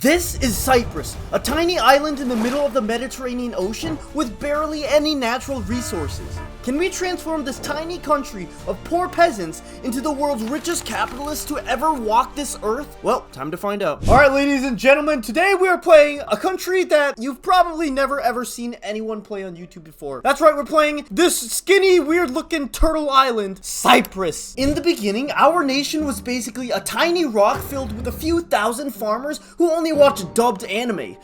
This is Cyprus, a tiny island in the middle of the Mediterranean Ocean with barely any natural resources. Can we transform this tiny country of poor peasants into the world's richest capitalists to ever walk this earth? Well, time to find out. Alright, ladies and gentlemen, today we are playing a country that you've probably never ever seen anyone play on YouTube before. That's right, we're playing this skinny, weird looking turtle island, Cyprus. In the beginning, our nation was basically a tiny rock filled with a few thousand farmers who only watch dubbed anime.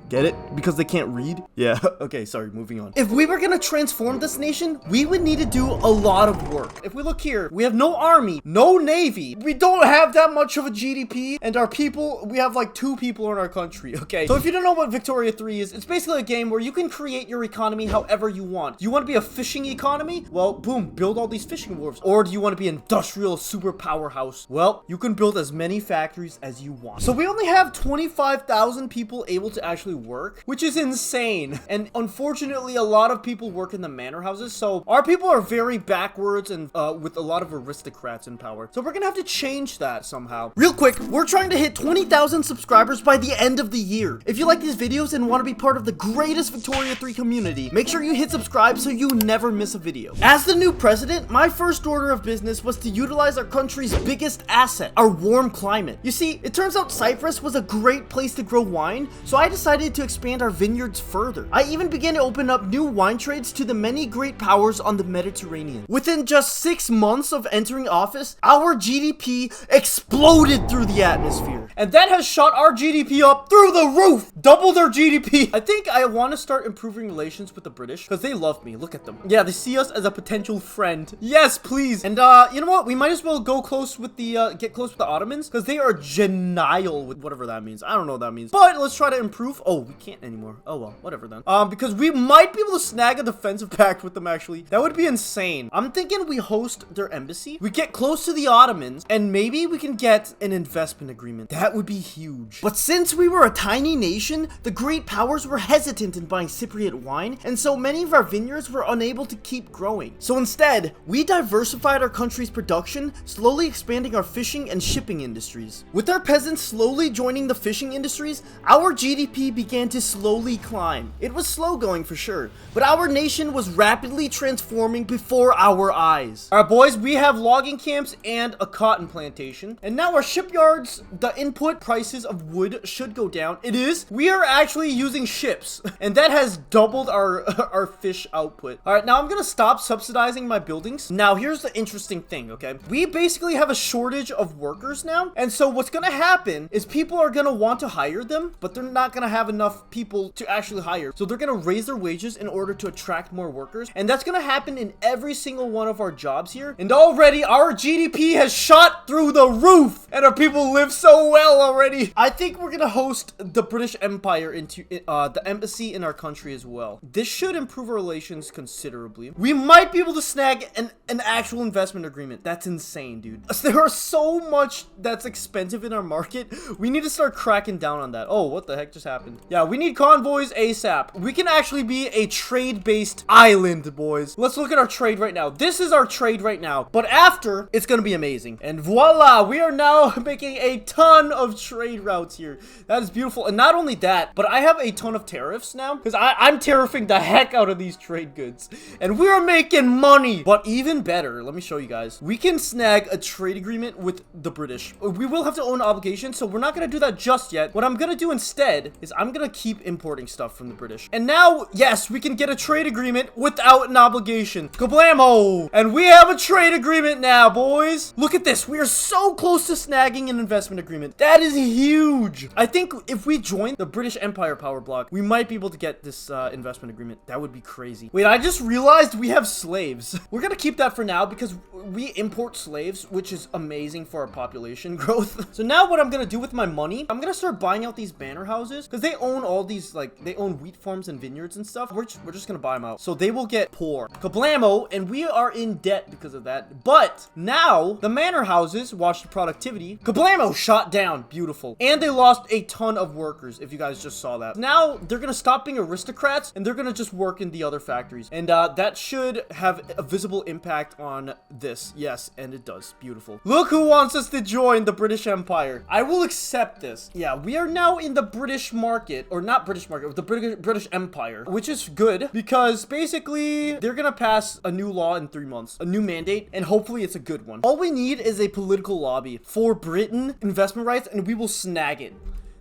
Get it? Because they can't read? Yeah, okay, sorry, moving on. If we were gonna transform this nation, we would need to do a lot of work. If we look here, we have no army, no navy, we don't have that much of a GDP, and our people, we have like 2 people in our country, okay? So if you don't know what Victoria 3 is, it's basically a game where you can create your economy however you want. Do you want to be a fishing economy? Well, boom, build all these fishing wharves. Or do you want to be an industrial super powerhouse? Well, you can build as many factories as you want. So we only have 25,000 people able to actually work, which is insane. And unfortunately, a lot of people work in the manor houses, so our people are very backwards and with a lot of aristocrats in power. So we're gonna have to change that somehow. Real quick, we're trying to hit 20,000 subscribers by the end of the year. If you like these videos and want to be part of the greatest Victoria 3 community, make sure you hit subscribe so you never miss a video. As the new president, my first order of business was to utilize our country's biggest asset, our warm climate. You see, it turns out Cyprus was a great place to grow wine, so I decided to expand our vineyards further. I even began to open up new wine trades to the many great powers on the Mediterranean. Within just 6 months of entering office, our GDP exploded through the atmosphere. And that has shot our GDP up through the roof! Doubled our GDP! I think I want to start improving relations with the British, because they love me. Look at them. Yeah, they see us as a potential friend. Yes, please! And you know what? We might as well go close with the, get close with the Ottomans, because they are genial with whatever that means. I don't know what that means. But let's try to improve. Oh, we can't anymore. Oh well, whatever then. Because we might be able to snag a defensive pact with them actually. That would be insane. I'm thinking we host their embassy. We get close to the Ottomans and maybe we can get an investment agreement. That would be huge. But since we were a tiny nation, the great powers were hesitant in buying Cypriot wine, and so many of our vineyards were unable to keep growing. So instead, we diversified our country's production, slowly expanding our fishing and shipping industries. With our peasants slowly joining the fishing industries, our GDP began to slowly climb. It was slow going for sure, but our nation was rapidly transforming before our eyes. Alright boys, we have logging camps and a cotton plantation, and now our shipyards, the input prices of wood should go down. It is. We are actually using ships, and that has doubled our fish output. Alright, now I'm gonna stop subsidizing my buildings. Now here's the interesting thing, okay? We basically have a shortage of workers now, and so what's gonna happen is people are gonna want to hire them, but they're not gonna have enough people to actually hire. So they're gonna raise their wages in order to attract more workers. And that's gonna happen in every single one of our jobs here. And already our GDP has shot through the roof and our people live so well already. I think we're gonna host the British Empire into the embassy in our country as well. This should improve our relations considerably. We might be able to snag an actual investment agreement. That's insane, dude. There are so much that's expensive in our market. We need to start cracking down on that. Oh, what the heck just happened? Yeah, we need convoys ASAP. We can actually be a trade-based island, boys. Let's look at our trade right now. This is our trade right now, but after, it's gonna be amazing. And voila, we are now making a ton of trade routes here. That is beautiful. And not only that, but I have a ton of tariffs now, because I'm tariffing the heck out of these trade goods. And we're making money. But even better, let me show you guys. We can snag a trade agreement with the British. We will have to own obligations, so we're not gonna do that just yet. What I'm gonna do instead is I'm gonna keep importing stuff from the British. And now, yes, we can get a trade agreement without an obligation. Kablamo! And we have a trade agreement now, boys. Look at this. We are so close to snagging an investment agreement. That is huge. I think if we join the British Empire power block, we might be able to get this investment agreement. That would be crazy. Wait, I just realized we have slaves. We're gonna keep that for now because we import slaves, which is amazing for our population growth. So now what I'm gonna do with my money, I'm gonna start buying out these manor houses because they own all these, like, they own wheat farms and vineyards and stuff. We're just gonna buy them out. So they will get poor. Kablamo, and we are in debt because of that. But now the manor houses, watch the productivity. Kablamo, shot down. Beautiful. And they lost a ton of workers, if you guys just saw that. Now they're gonna stop being aristocrats and they're gonna just work in the other factories. And that should have a visible impact on this. Yes, and it does. Beautiful. Look who wants us to join the British Empire. I will accept this. Yeah, we are now in the British market, or not British market, the British Empire, which is good because basically they're gonna pass a new law in 3 months, a new mandate, and hopefully it's a good one. All we need is a political lobby for Britain investment rights, and we will snag it.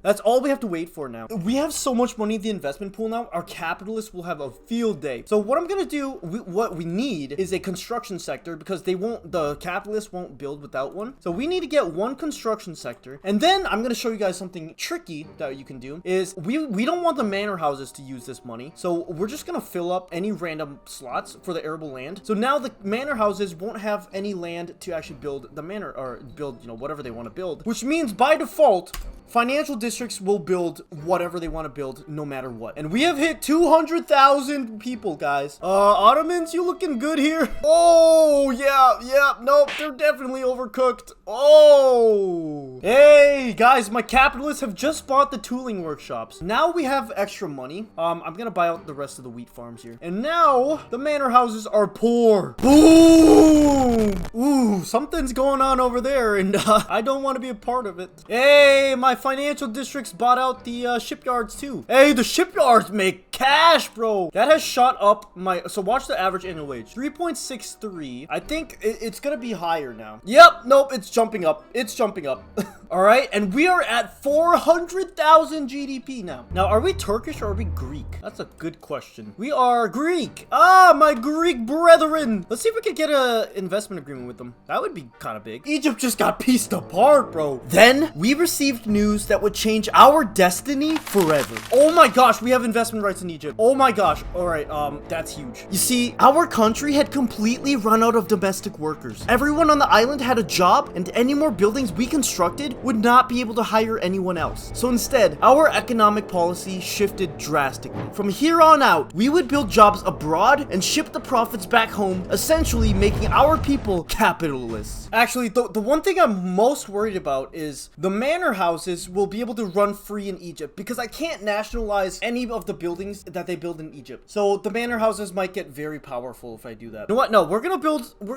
That's all we have to wait for now. We have so much money in the investment pool now, our capitalists will have a field day. So what I'm gonna do, what we need is a construction sector because the capitalists won't build without one. So we need to get one construction sector. And then I'm gonna show you guys something tricky that you can do is we don't want the manor houses to use this money. So we're just gonna fill up any random slots for the arable land. So now the manor houses won't have any land to actually build the manor or build, you know, whatever they want to build, which means by default, financial districts will build whatever they want to build no matter what. And we have hit 200,000 people, guys. Ottomans, you looking good here? Oh, yeah, nope, they're definitely overcooked. Oh, hey, guys, my capitalists have just bought the tooling workshops. Now we have extra money. I'm gonna buy out the rest of the wheat farms here. And now the manor houses are poor. Boom! Ooh, something's going on over there, and I don't want to be a part of it. Hey, my financial districts bought out the shipyards too. Hey, the shipyards make cash, bro. That has shot up so watch the average annual wage. 3.63. I think it's gonna be higher now. Yep, nope, it's jumping up. It's jumping up. All right, and we are at 400,000 GDP now. Now, are we Turkish or are we Greek? That's a good question. We are Greek. Ah, my Greek brethren. Let's see if we can get an investment agreement with them. That would be kind of big. Egypt just got pieced apart, bro. Then we received news that would change our destiny forever. Oh my gosh, we have investment rights in Egypt. Oh my gosh. All right, that's huge. You see, our country had completely run out of domestic workers. Everyone on the island had a job, and any more buildings we constructed would not be able to hire anyone else. So instead, our economic policy shifted drastically. From here on out, we would build jobs abroad and ship the profits back home, essentially making our people capitalists. Actually, the one thing I'm most worried about is the manor houses will be able to run free in Egypt because I can't nationalize any of the buildings that they build in Egypt. So the manor houses might get very powerful if I do that. You know what? No, we're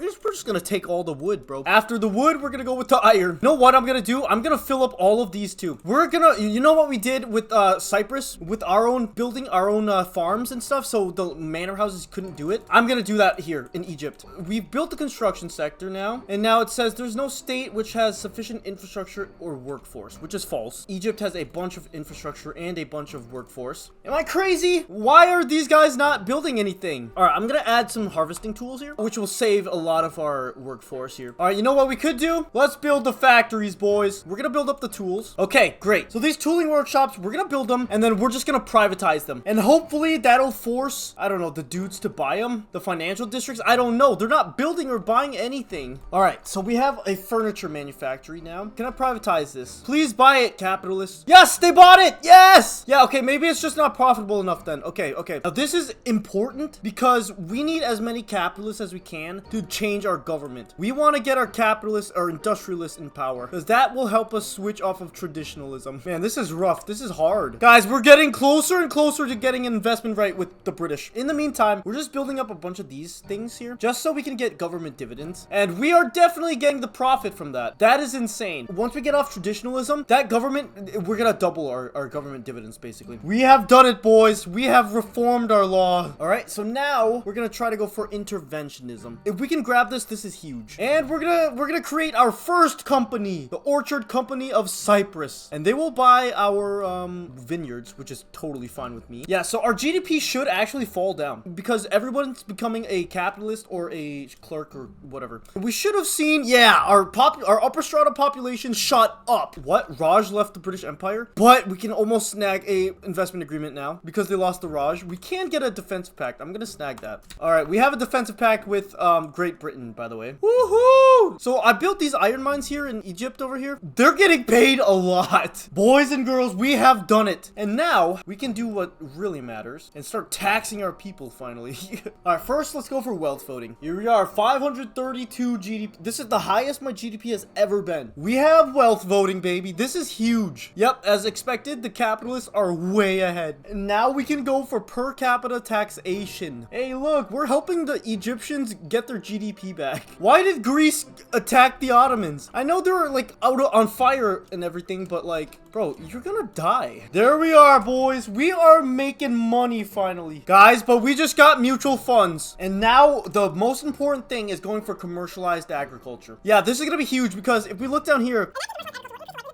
just gonna take all the wood, bro. After the wood, we're gonna go with the iron. You know what I'm gonna do? I'm gonna fill up all of these too. You know what we did with Cyprus, with our own building, our own farms and stuff, so the manor houses couldn't do it? I'm gonna do that here in Egypt. We've built the construction sector now, and now it says there's no state which has sufficient infrastructure or workforce, which is false. Egypt has a bunch of infrastructure and a bunch of workforce. Am I crazy? Why are these guys not building anything? All right, I'm gonna add some harvesting tools here, which will save a lot of our workforce here. All right, you know what we could do? Let's build the factories, boys. We're gonna build up the tools. Okay, great. So these tooling workshops, we're gonna build them, and then we're just gonna privatize them. And hopefully that'll force, I don't know, the dudes to buy them, the financial districts. I don't know. They're not building or buying anything. All right, so we have a furniture manufactory now. Can I privatize this? Please buy it, capitalists. Yes, they bought it. Yes. Yeah, okay, maybe it's just not profitable enough then. Okay. Now this is important because we need as many capitalists as we can to change our government. We want to get our capitalists or industrialists in power because that will help us switch off of traditionalism. Man, this is rough. This is hard. Guys, we're getting closer and closer to getting an investment right with the British. In the meantime, we're just building up a bunch of these things here just so we can get government dividends. And we are definitely getting the profit from that. That is insane. Once we get off traditionalism, that government, we're gonna double our government dividends basically. We have done it, boys. We have reformed our law. All right, so now we're gonna try to go for interventionism. If we can grab this, this is huge. And we're gonna create our first company, the Orchard Company of Cyprus, and they will buy our vineyards, which is totally fine with me. Yeah, so our GDP should actually fall down because everyone's becoming a capitalist or a clerk or whatever. We should have seen, yeah, our upper strata population shot up. What? Raj left the British Empire, but we can almost snag a investment agreement now because they lost the Raj. We can get a defensive pact. I'm gonna snag that. All right, we have a defensive pact with Great Britain, by the way. Woohoo! Woo! So I built these iron mines here in Egypt over here. They're getting paid a lot. Boys and girls, we have done it. And now we can do what really matters and start taxing our people finally. All right, first let's go for wealth voting. Here we are, 532 GDP. This is the highest my GDP has ever been. We have wealth voting, baby. This is huge. Yep, as expected, the capitalists are way ahead. And now we can go for per capita taxation. Hey, look, we're helping the Egyptians get their GDP back. Why did Greece attack the Ottomans? I know they're like on fire and everything, but like, bro, you're gonna die. There we are, boys. We are making money finally. Guys, but we just got mutual funds. And now the most important thing is going for commercialized agriculture. Yeah, this is gonna be huge because if we look down here,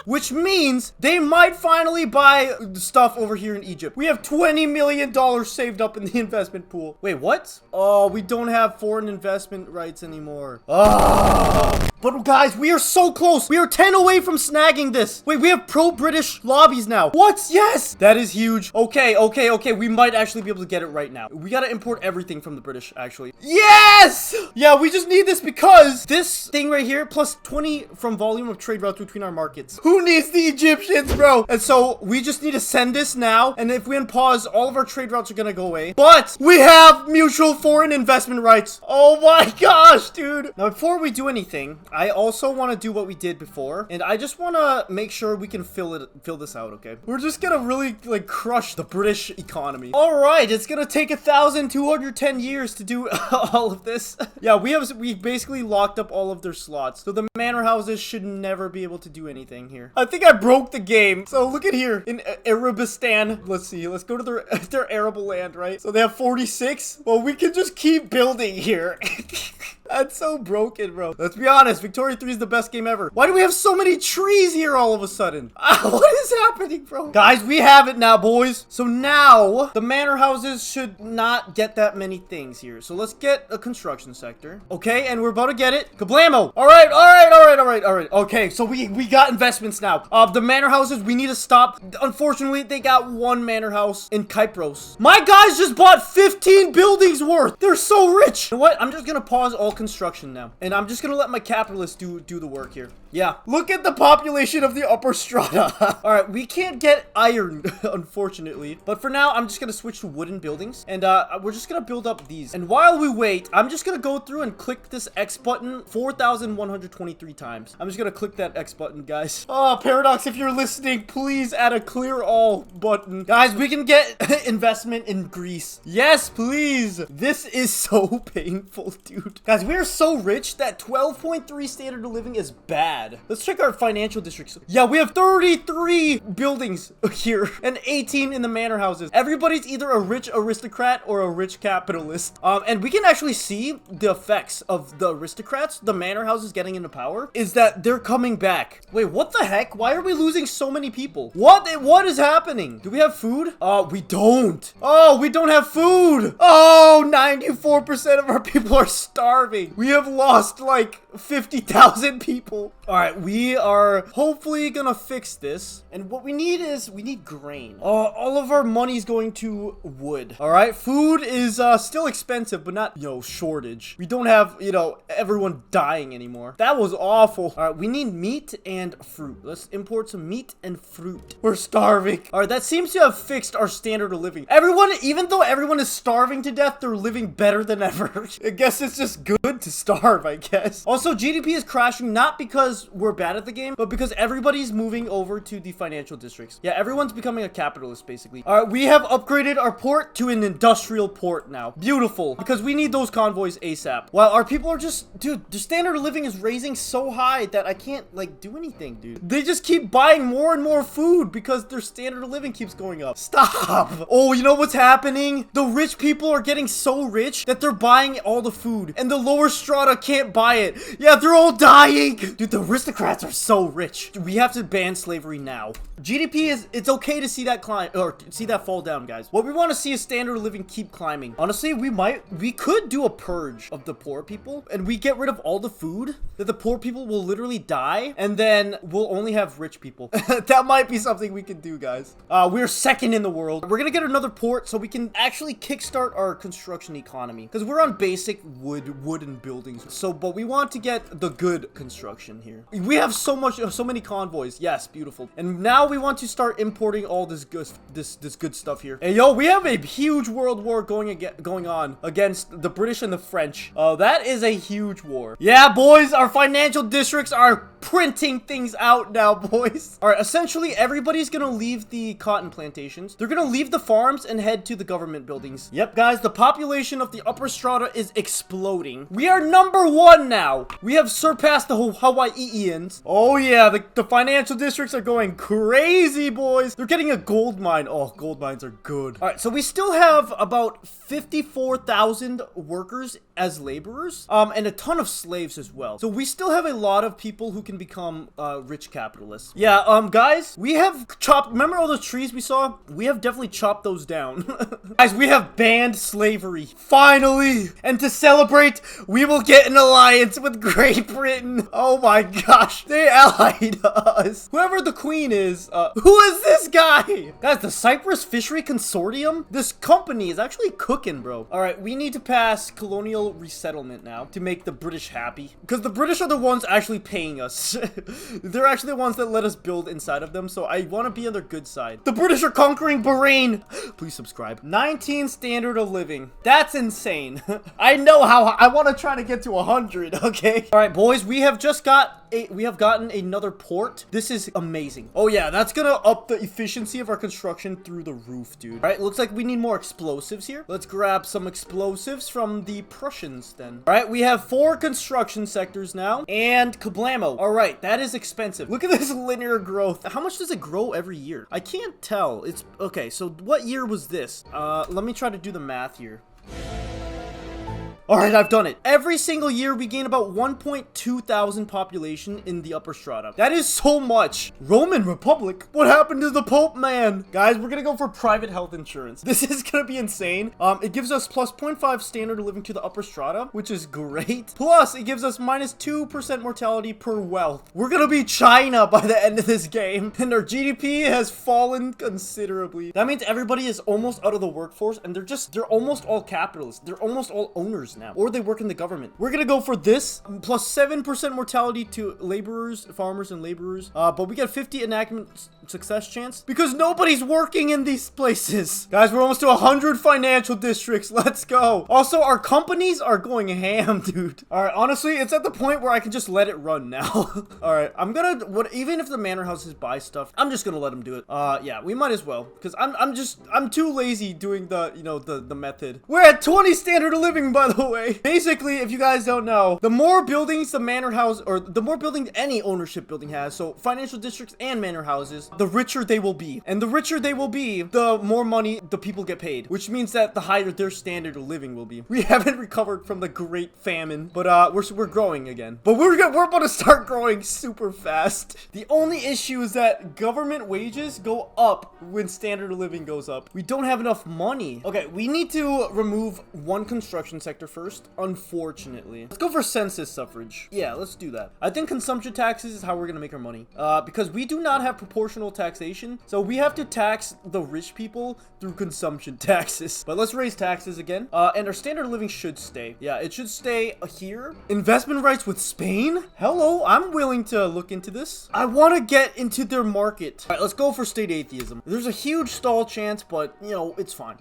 which means they might finally buy stuff over here in Egypt. We have $20 million saved up in the investment pool. Wait, what? Oh, we don't have foreign investment rights anymore. Oh. But guys, we are so close. We are 10 away from snagging this. Wait, we have pro-British lobbies now. What? Yes. That is huge. Okay. We might actually be able to get it right now. We got to import everything from the British, actually. Yes. Yeah, we just need this because this thing right here, plus 20 from volume of trade routes between our markets. Who needs the Egyptians, bro? And so we just need to send this now. And if we unpause, all of our trade routes are going to go away. But we have mutual foreign investment rights. Oh my gosh, dude. Now, before we do anything, I also want to do what we did before, and I just want to make sure we can fill this out, okay? We're just gonna really like crush the British economy. All right, it's gonna take 1,210 years to do all of this. Yeah, we basically locked up all of their slots, so the manor houses should never be able to do anything here. I think I broke the game. So look at here in Arabistan. Let's see. Let's go to their arable land, right? So they have 46. Well, we can just keep building here. That's so broken, bro. Let's be honest. Victoria 3 is the best game ever. Why do we have so many trees here all of a sudden? What is happening, bro? Guys, we have it now, boys. So now the manor houses should not get that many things here. So let's get a construction sector. Okay, and we're about to get it. Kablamo. All right. Okay, so we got investments now. The manor houses, we need to stop. Unfortunately, they got one manor house in Cyprus. My guys just bought 15 buildings worth. They're so rich. You know what? I'm just gonna pause all construction now, and I'm just gonna let my capitalists do the work here. Yeah, look at the population of the upper strata. All right, we can't get iron unfortunately, but for now I'm just gonna switch to wooden buildings, and we're just gonna build up these. And while we wait, I'm just gonna go through and click this X button 4,123 times. I'm just gonna click that X button, guys. Oh, Paradox, if you're listening, please add a clear all button. Guys, we can get investment in Greece. Yes, please. This is so painful, dude. Guys, we are so rich that 12.3 standard of living is bad. Let's check our financial districts. Yeah, we have 33 buildings here and 18 in the manor houses. Everybody's either a rich aristocrat or a rich capitalist. And we can actually see the effects of the aristocrats, the manor houses getting into power, is that they're coming back. Wait, what the heck? Why are we losing so many people? What is happening? Do we have food? We don't. Oh, we don't have food. Oh, 94% of our people are starving. We have lost like 50,000 people. All right, we are hopefully gonna fix this. And what we need is we need grain. All of our money's going to wood. All right, food is still expensive, but not, shortage. We don't have, everyone dying anymore. That was awful. All right, we need meat and fruit. Let's import some meat and fruit. We're starving. All right, that seems to have fixed our standard of living. Even though everyone is starving to death, they're living better than ever. I guess it's just good to starve, I guess. Also, GDP is crashing not because we're bad at the game, but because everybody's moving over to the financial districts. Yeah, everyone's becoming a capitalist, basically. All right, we have upgraded our port to an industrial port now. Beautiful, because we need those convoys ASAP. While our people are just, dude, the standard of living is raising so high that I can't, do anything, dude. They just keep buying more and more food because their standard of living keeps going up. Stop. Oh, you know what's happening? The rich people are getting so rich that they're buying all the food, and the lower strata can't buy it. Yeah, they're all dying. Dude, the aristocrats are so rich. We have to ban slavery now. GDP is, it's okay to see that climb, or see that fall down, guys. What we want to see is standard of living keep climbing. Honestly, we could do a purge of the poor people, and we get rid of all the food, that the poor people will literally die, and then we'll only have rich people. That might be something we can do, guys. We're second in the world. We're gonna get another port so we can actually kickstart our construction economy, because we're on basic wooden buildings. So, but we want to get the good construction here. We have so many convoys. Yes, beautiful. And now we want to start importing all this good stuff here. Hey, yo, we have a huge world war going on against the British and the French. That is a huge war. Yeah, boys, our financial districts are printing things out now, boys. All right, essentially everybody's gonna leave the cotton plantations. They're gonna leave the farms and head to the government buildings. Yep, guys, the population of the upper strata is exploding. We are #1 now. We have surpassed the Hawaiians. Oh yeah, the financial districts are going crazy, boys. They're getting a gold mine. Oh, gold mines are good. All right, so we still have about 54,000 workers as laborers, and a ton of slaves as well. So we still have a lot of people who can become rich capitalists. Yeah, guys, we have chopped, remember all those trees we saw? We have definitely chopped those down. Guys, we have banned slavery. Finally! And to celebrate, we will get an alliance with Great Britain. Oh my gosh, they allied us. Whoever the queen is, who is this guy? Guys, the Cyprus Fishery Consortium? This company is actually cooking, bro. All right, we need to pass colonial resettlement now to make the British happy, because the British are the ones actually paying us. They're actually the ones that let us build inside of them, so I want to be on their good side. The British are conquering Bahrain. Please subscribe. 19 standard of living. That's insane. I know how I want to try to get to 100. Okay. All right, boys, we have gotten another port. This is amazing. Oh yeah, that's gonna up the efficiency of our construction through the roof, dude. All right, looks like we need more explosives here. Let's grab some explosives from the Prussians then. All right, we have 4 construction sectors now, and kablamo. All right, that is expensive. Look at this linear growth. How much does it grow every year? I can't tell. It's okay. So what year was this? Let me try to do the math here. All right, I've done it. Every single year, we gain about 1.2 thousand population in the upper strata. That is so much. Roman Republic? What happened to the Pope, man? Guys, we're gonna go for private health insurance. This is gonna be insane. It gives us plus 0.5 standard of living to the upper strata, which is great. Plus, it gives us minus 2% mortality per wealth. We're gonna be China by the end of this game, and our GDP has fallen considerably. That means everybody is almost out of the workforce, and they're almost all capitalists. They're almost all owners now, or they work in the government. We're gonna go for this plus 7% mortality to laborers, farmers, and laborers. But we got 50 enactment success chance because nobody's working in these places. Guys, we're almost to 100 financial districts. Let's go. Also, our companies are going ham, dude. All right, honestly, it's at the point where I can just let it run now. All right, I'm gonna even if the manor houses buy stuff, I'm just gonna let them do it. Yeah, we might as well, because I'm too lazy doing the method. We're at 20 standard of living, by the way. Basically, if you guys don't know, the more buildings the manor house, or the more buildings any ownership building has, so financial districts and manor houses, the richer they will be. And the richer they will be, the more money the people get paid, which means that the higher their standard of living will be. We haven't recovered from the Great Famine, but we're growing again. But we're about to start growing super fast. The only issue is that government wages go up when standard of living goes up. We don't have enough money. Okay, we need to remove one construction sector first, unfortunately. Let's go for census suffrage. Yeah, let's do that. I think consumption taxes is how we're gonna make our money, because we do not have proportional taxation, so we have to tax the rich people through consumption taxes. But let's raise taxes again, and our standard of living should stay. Yeah, it should stay here. Investment rights with Spain? Hello, I'm willing to look into this. I want to get into their market. All right, let's go for state atheism. There's a huge stall chance, but you know, it's fine.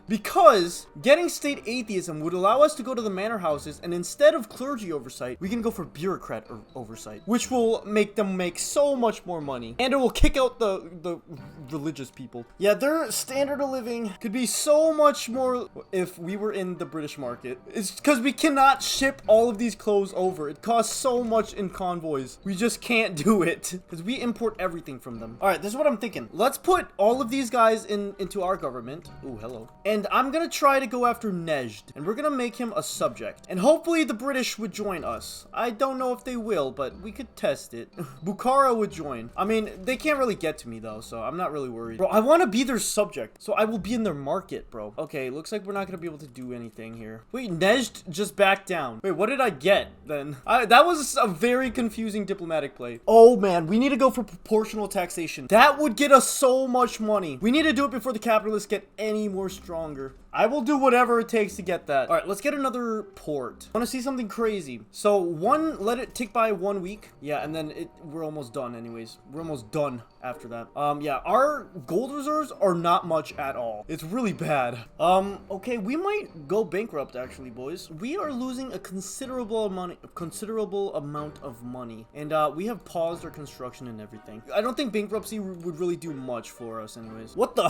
Because getting state atheism would allow us to go to the manor houses, and instead of clergy oversight, we can go for bureaucrat oversight, which will make them make so much more money, and it will kick out the religious people. Yeah, their standard of living could be so much more if we were in the British market. It's because we cannot ship all of these clothes over. It costs so much in convoys. We just can't do it because we import everything from them. All right, this is what I'm thinking. Let's put all of these guys into our government. Ooh, hello. And I'm gonna try to go after Nejd, and we're gonna make him them a subject. And hopefully the British would join us. I don't know if they will, but we could test it. Bukhara would join. I mean, they can't really get to me though, so I'm not really worried. Bro, I want to be their subject, so I will be in their market, bro. Okay, looks like we're not going to be able to do anything here. Wait, Nejd just backed down. Wait, what did I get then? That was a very confusing diplomatic play. Oh man, we need to go for proportional taxation. That would get us so much money. We need to do it before the capitalists get any more stronger. I will do whatever it takes to get that. All right, let's get another port. I want to see something crazy. So let it tick by 1 week. Yeah, and then we're almost done anyways. We're almost done after that. Yeah, our gold reserves are not much at all. It's really bad. Okay, we might go bankrupt actually, boys. We are losing a considerable amount of money. And we have paused our construction and everything. I don't think bankruptcy would really do much for us anyways. What the,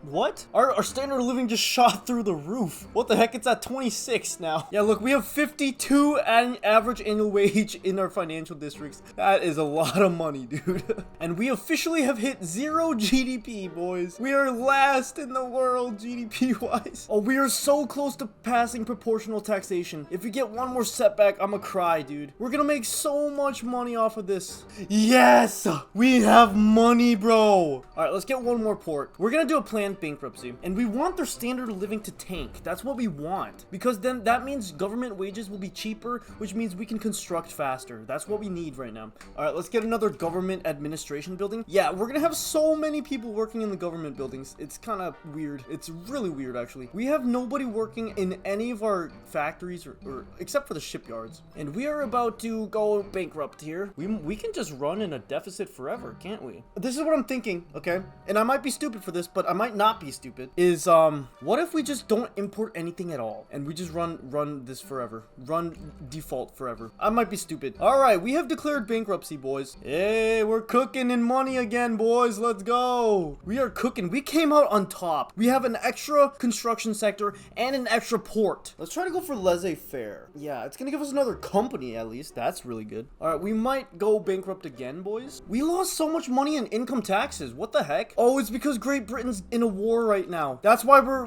what? Our standard of living just shot through the roof. What the heck? It's at 26 now. Yeah, look, we have 52 average annual wage in our financial districts. That is a lot of money, dude. And we officially have hit 0 GDP, boys. We are last in the world GDP wise. Oh, we are so close to passing proportional taxation. If we get one more setback, I'm gonna cry, dude. We're gonna make so much money off of this. Yes, we have money, bro. All right, let's get one more port. We're gonna do a planned bankruptcy, and we want their standard of living to tank. That's what we want, because then that means government wages will be cheaper, which means we can construct faster. That's what we need right now. All right, let's get another government administration building. Yeah, we're gonna have so many people working in the government buildings. It's kind of weird. It's really weird, actually. We have nobody working in any of our factories or except for the shipyards, and we are about to go bankrupt here. We can just run in a deficit forever, can't we? This is what I'm thinking, okay? And I might be stupid for this, but I might not be stupid. Is what if we just don't import anything at all and we just run this forever, run default forever? I might be stupid. All right, we have declared bankruptcy, boys. Hey, we're cooking in money again, boys. Let's go. We are cooking. We came out on top. We have an extra construction sector and an extra port. Let's try to go for laissez-faire. Yeah, it's gonna give us another company at least. That's really good. All right, we might go bankrupt again, boys. We lost so much money in income taxes. What the heck? Oh, it's because Great Britain's in a war right now. That's why we're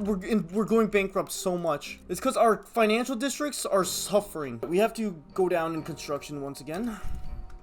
going bankrupt so much. It's because our financial districts are suffering. We have to go down in construction once again.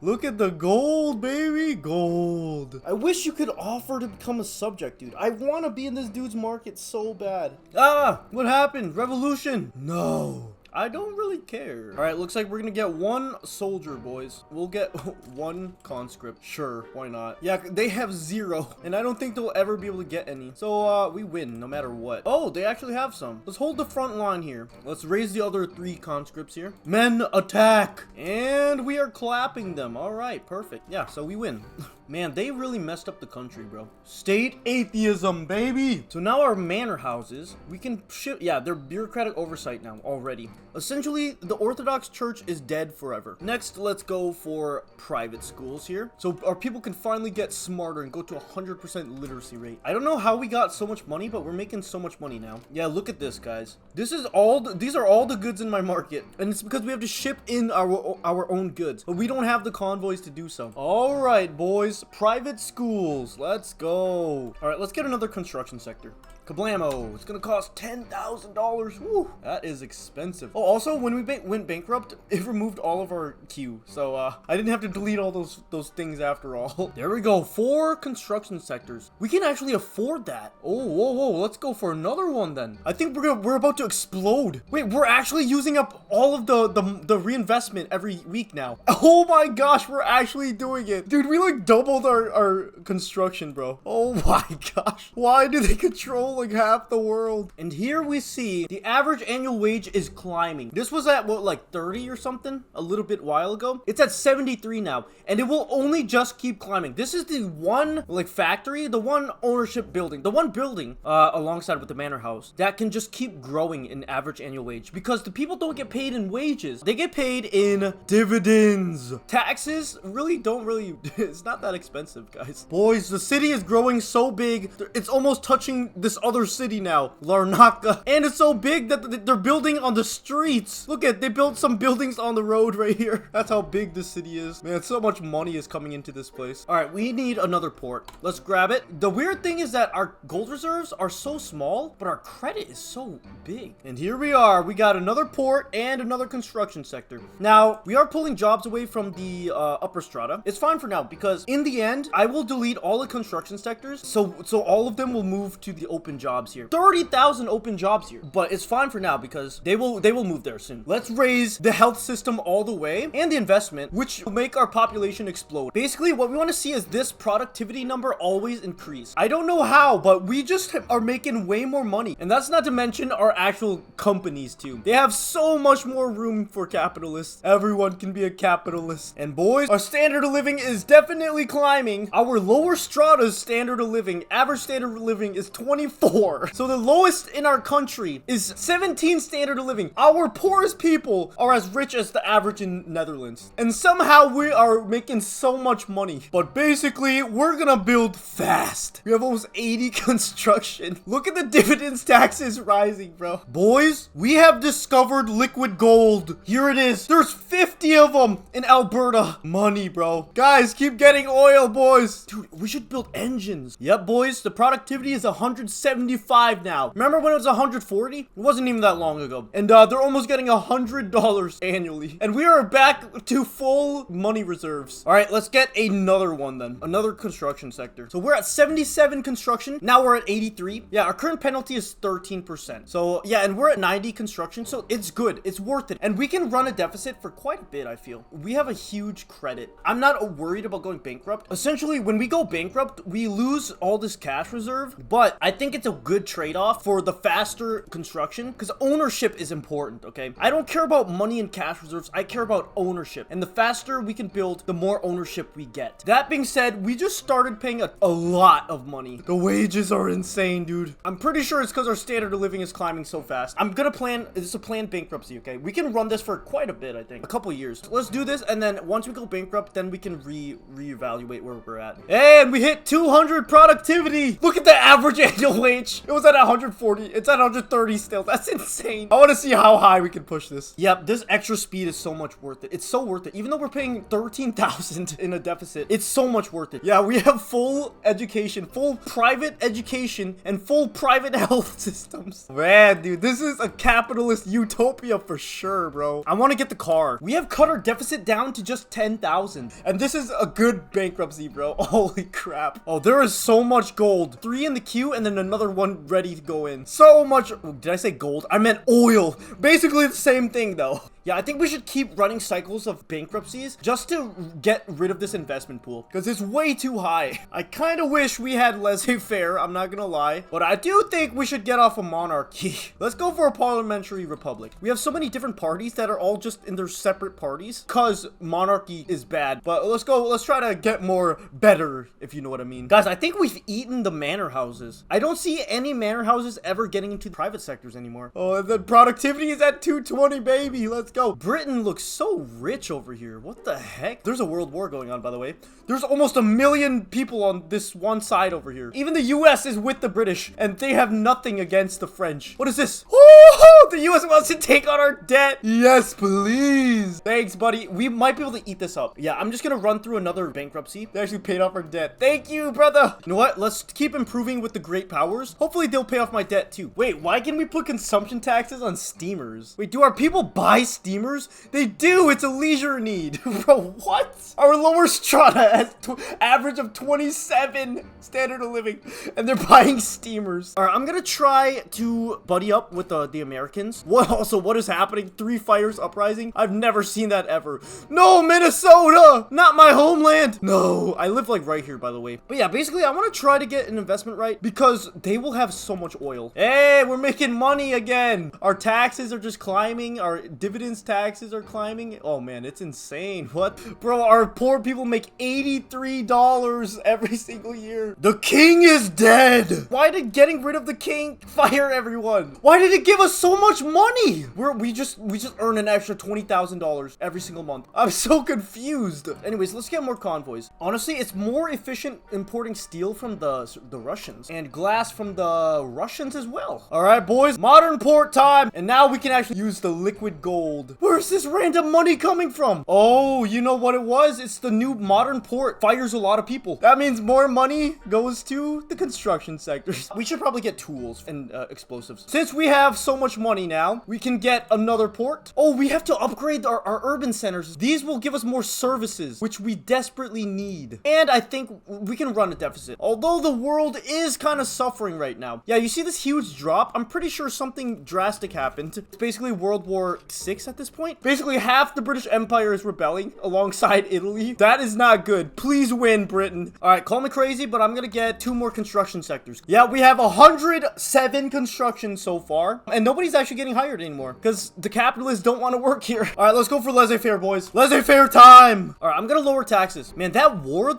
Look at the gold, baby. Gold. I wish you could offer to become a subject, dude. I want to be in this dude's market so bad. Ah, what happened? Revolution. No. I don't really care. All right, looks like we're gonna get one soldier, boys. We'll get one conscript. Sure, why not? Yeah, they have 0, and I don't think they'll ever be able to get any. So, we win no matter what. Oh, they actually have some. Let's hold the front line here. Let's raise the other 3 conscripts here. Men, attack! And we are clapping them. All right, perfect. Yeah, so we win. Man, they really messed up the country, bro. State atheism, baby. So now our manor houses, we can shift. Yeah, they're bureaucratic oversight now already. Essentially, the Orthodox Church is dead forever. Next, let's go for private schools here. So our people can finally get smarter and go to 100% literacy rate. I don't know how we got so much money, but we're making so much money now. Yeah, look at this, guys. This is these are all the goods in my market. And it's because we have to ship in our own goods, but we don't have the convoys to do so. All right, boys. Private schools. Let's go. All right, let's get another construction sector. Kablamo. It's gonna cost $10,000. Woo, that is expensive. Oh, also, when we went bankrupt, it removed all of our queue. So, I didn't have to delete all those things after all. There we go. 4 construction sectors. We can actually afford that. Oh, whoa, whoa. Let's go for another one then. I think we're about to explode. Wait, we're actually using up all of the reinvestment every week now. Oh my gosh, we're actually doing it. Dude, we like doubled our construction, bro. Oh my gosh. Why do they control like half the world? And here we see the average annual wage is climbing. This was at what, like 30 or something a little bit while ago. It's at 73 now, and it will only just keep climbing. This is the one like factory, the one ownership building, the one building alongside with the manor house that can just keep growing in average annual wage, because the people don't get paid in wages. They get paid in dividends. Taxes it's not that expensive, guys. Boys, the city is growing so big, it's almost touching this other city now, Larnaca, and it's so big that they're building on the street. streets. Look at, they built some buildings on the road right here. That's how big this city is. Man, so much money is coming into this place. All right, we need another port. Let's grab it. The weird thing is that our gold reserves are so small, but our credit is so big. And here we are. We got another port and another construction sector. Now, we are pulling jobs away from the upper strata. It's fine for now because in the end, I will delete all the construction sectors. So all of them will move to the open jobs here. 30,000 open jobs here, but it's fine for now because they will move there soon. Let's raise the health system all the way and the investment, which will make our population explode. Basically, what we want to see is this productivity number always increase. I don't know how, but we just are making way more money. And that's not to mention our actual companies too. They have so much more room for capitalists. Everyone can be a capitalist. And boys, our standard of living is definitely climbing. Our lower strata's standard of living, average standard of living is 24. So the lowest in our country is 17 standard of living. Our poorest people are as rich as the average in Netherlands. And somehow we are making so much money. But basically, we're gonna build fast. We have almost 80 construction. Look at the dividends taxes rising, bro. Boys, we have discovered liquid gold. Here it is. There's 50 of them in Alberta. Money, bro. Guys, keep getting oil, boys. Dude, we should build engines. Yep, boys, the productivity is 175 now. Remember when it was 140? It wasn't even that long ago. And they're almost getting $100 annually. And we are back to full money reserves. All right, let's get another one then. Another construction sector. So we're at 77 construction. Now we're at 83. Yeah, our current penalty is 13%. So yeah, and we're at 90 construction. So it's good. It's worth it. And we can run a deficit for quite a bit, I feel. We have a huge credit. I'm not worried about going bankrupt. Essentially, when we go bankrupt, we lose all this cash reserve. But I think it's a good trade-off for the faster construction because ownership is important, okay? I don't care about money and cash reserves. I care about ownership. And the faster we can build, the more ownership we get. That being said, we just started paying a lot of money. The wages are insane, dude. I'm pretty sure it's because our standard of living is climbing so fast. I'm gonna plan, this is a planned bankruptcy, okay? We can run this for quite a bit, I think. A couple years. So let's do this, and then once we go bankrupt, then we can reevaluate where we're at. And we hit 200 productivity. Look at the average annual wage. It was at 140. It's at 130 still. That's insane. I want to see how high we can push this. Yep, this extra speed is so much worth it. It's so worth it. Even though we're paying 13,000 in a deficit, it's so much worth it. Yeah, we have full education, full private education, and full private health systems. Man, dude, this is a capitalist utopia for sure, bro. I want to get the car. We have cut our deficit down to just 10,000. And this is a good bankruptcy, bro. Holy crap. Oh, there is so much gold. 3 in the queue and then another one ready to go in. So much. Oh, did I say gold? I meant oil. Basically the same thing, though. Yeah, I think we should keep running cycles of bankruptcies just to get rid of this investment pool because it's way too high. I kind of wish we had laissez-faire, I'm not gonna lie, but I do think we should get off a monarchy. Let's go for a parliamentary republic. We have so many different parties that are all just in their separate parties because monarchy is bad, but let's go, let's try to get more better, if you know what I mean. Guys, I think we've eaten the manor houses. I don't see any manor houses ever getting into the private sectors anymore. Oh, and then productivity is at 220, baby. Let's go. Britain looks so rich over here. What the heck? There's a world war going on, by the way. There's almost 1 million people on this one side over here. Even the US is with the British, and they have nothing against the French. What is this? Oh, the US wants to take on our debt. Yes, please. Thanks, buddy. We might be able to eat this up. Yeah, I'm just gonna run through another bankruptcy. They actually paid off our debt. Thank you, brother. You know what? Let's keep improving with the great powers. Hopefully, they'll pay off my debt, too. Wait, why can we put consumption taxes on steamers? Wait, do our people buy steamers? They do. It's a leisure need. Bro, what? Our lower strata has average of 27 standard of living, and they're buying steamers. All right, I'm gonna try to buddy up with the Americans. What is happening? 3 fires uprising? I've never seen that ever. No, Minnesota! Not my homeland! No, I live like right here, by the way. But yeah, basically, I want to try to get an investment right because they will have so much oil. Hey, we're making money again. Our taxes are just climbing. Our dividends peasants' taxes are climbing. Oh man, it's insane. What? Bro, our poor people make $83 every single year. The king is dead. Why did getting rid of the king fire everyone? Why did it give us so much money? We just earn an extra $20,000 every single month. I'm so confused. Anyways, let's get more convoys. Honestly, it's more efficient importing steel from the Russians and glass from the Russians as well. All right, boys, modern port time. And now we can actually use the liquid gold. Where's this random money coming from? Oh, you know what it was? It's the new modern port. Fires a lot of people. That means more money goes to the construction sectors. We should probably get tools and explosives. Since we have so much money now, we can get another port. Oh, we have to upgrade our urban centers. These will give us more services, which we desperately need. And I think we can run a deficit. Although the world is kind of suffering right now. Yeah, you see this huge drop? I'm pretty sure something drastic happened. It's basically World War VI at this point. Basically, half the British Empire is rebelling alongside Italy. That is not good. Please win, Britain. All right, call me crazy, but I'm gonna get 2 more construction sectors. Yeah, we have 107 construction so far, and nobody's actually getting hired anymore because the capitalists don't want to work here. All right, let's go for laissez-faire, boys. Laissez-faire time. All right, I'm gonna lower taxes. Man, that war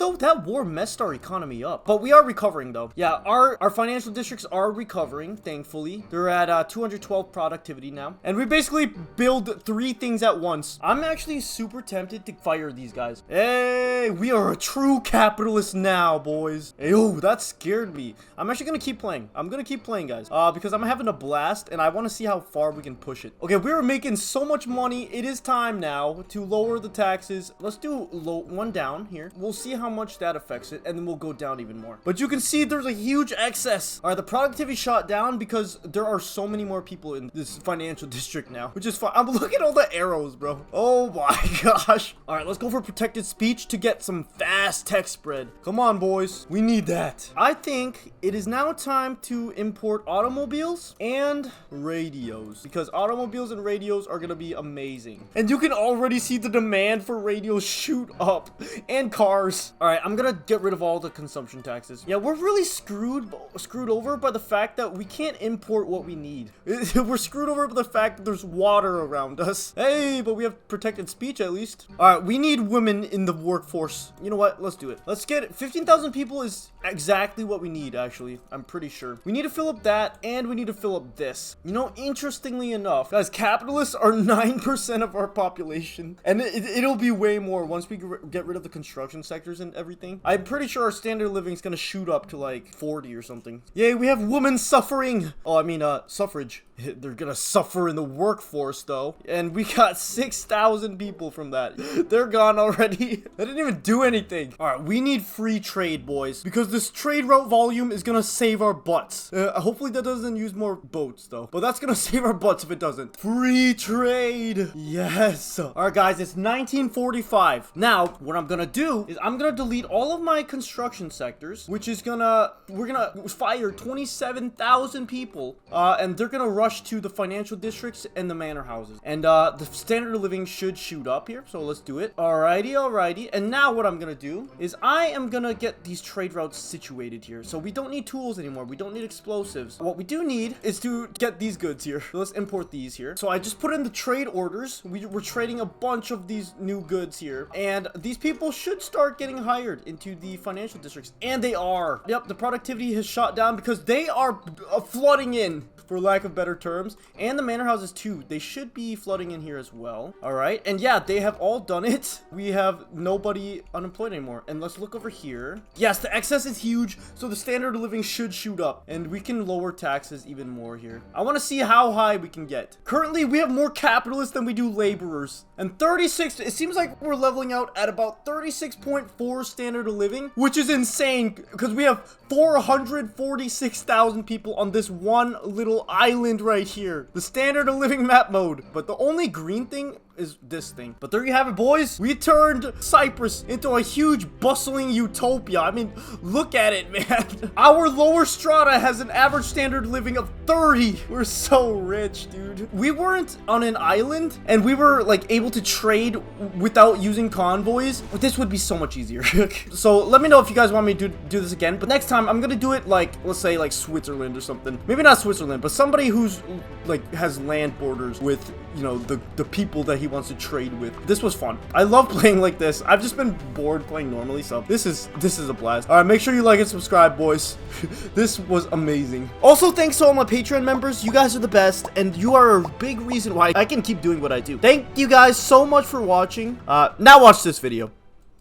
messed our economy up, but we are recovering though. Yeah, our financial districts are recovering, thankfully. They're at 212 productivity now, and we basically build 3 things at once. I'm actually super tempted to fire these guys. Hey, we are a true capitalist now, boys. Hey, oh, that scared me. I'm actually gonna keep playing. I'm gonna keep playing, guys, because I'm having a blast, and I want to see how far we can push it. Okay, we are making so much money. It is time now to lower the taxes. Let's do one down here. We'll see how much that affects it, and then we'll go down even more. But you can see there's a huge excess. All right, the productivity shot down because there are so many more people in this financial district now, which is fine. I'm looking at all the arrows, bro. Oh my gosh. All right, let's go for protected speech to get some fast text spread. Come on, boys. We need that. I think it is now time to import automobiles and radios, because automobiles and radios are gonna be amazing. And you can already see the demand for radios shoot up, and cars. All right, I'm gonna get rid of all the consumption taxes. Yeah, we're really screwed over by the fact that we can't import what we need. We're screwed over by the fact that there's water around us. Hey, but we have protected speech at least. All right, we need women in the workforce. You know what? Let's do it. Let's get 15,000 people is exactly what we need, actually. I'm pretty sure. We need to fill up that, and we need to fill up this. You know, interestingly enough, guys, capitalists are 9% of our population, and it'll be way more once we get rid of the construction sectors and everything. I'm pretty sure our standard of living is gonna shoot up to like 40 or something. Yay, we have women suffering. Oh, I mean, suffrage. They're gonna suffer in the workforce though, and we got 6,000 people from that. They're gone already. They didn't even do anything. All right, we need free trade, boys, because this trade route volume is gonna save our butts. Hopefully that doesn't use more boats though, but that's gonna save our butts if it doesn't. Free trade. Yes. All right, guys, it's 1945 now. What I'm gonna do is I'm gonna delete all of my construction sectors, which is we're gonna fire 27,000 people, and they're gonna rush to the financial districts and the manor houses, and the standard of living should shoot up here, so let's do it. Alrighty. And now what I'm gonna do is I am gonna get these trade routes situated here, so we don't need tools anymore. We don't need explosives. What we do need is to get these goods here. So let's import these here. So I just put in the trade orders. We're trading a bunch of these new goods here, and these people should start getting hired into the financial districts, and they are. Yep, the productivity has shot down because they are flooding in, for lack of better terms, and the manor houses too. They should be flooding in here as well. All right, and yeah, they have all done it. We have nobody unemployed anymore. And let's look over here. Yes, the excess is huge, so the standard of living should shoot up, and we can lower taxes even more here. I want to see how high we can get. Currently, we have more capitalists than we do laborers, and 36. It seems like we're leveling out at about 36.4 standard of living, which is insane because we have 446,000 people on this one little island right here. The standard of living map mode. But the only green thing is this thing. But there you have it, boys. We turned Cyprus into a huge bustling utopia. I mean, look at it, man. Our lower strata has an average standard living of 30. We're so rich, dude. We weren't on an island and we were like able to trade without using convoys. This would be so much easier. So let me know if you guys want me to do this again. But next time I'm gonna do it like, let's say like Switzerland or something. Maybe not Switzerland, but somebody who's like has land borders with, you know, the people that he wants to trade with. This was fun. I love playing like this. I've just been bored playing normally, so this is a blast. All right, make sure you like and subscribe, boys. This was amazing. Also, thanks to all my Patreon members. You guys are the best, and you are a big reason why I can keep doing what I do. Thank you guys so much for watching. Now watch this video.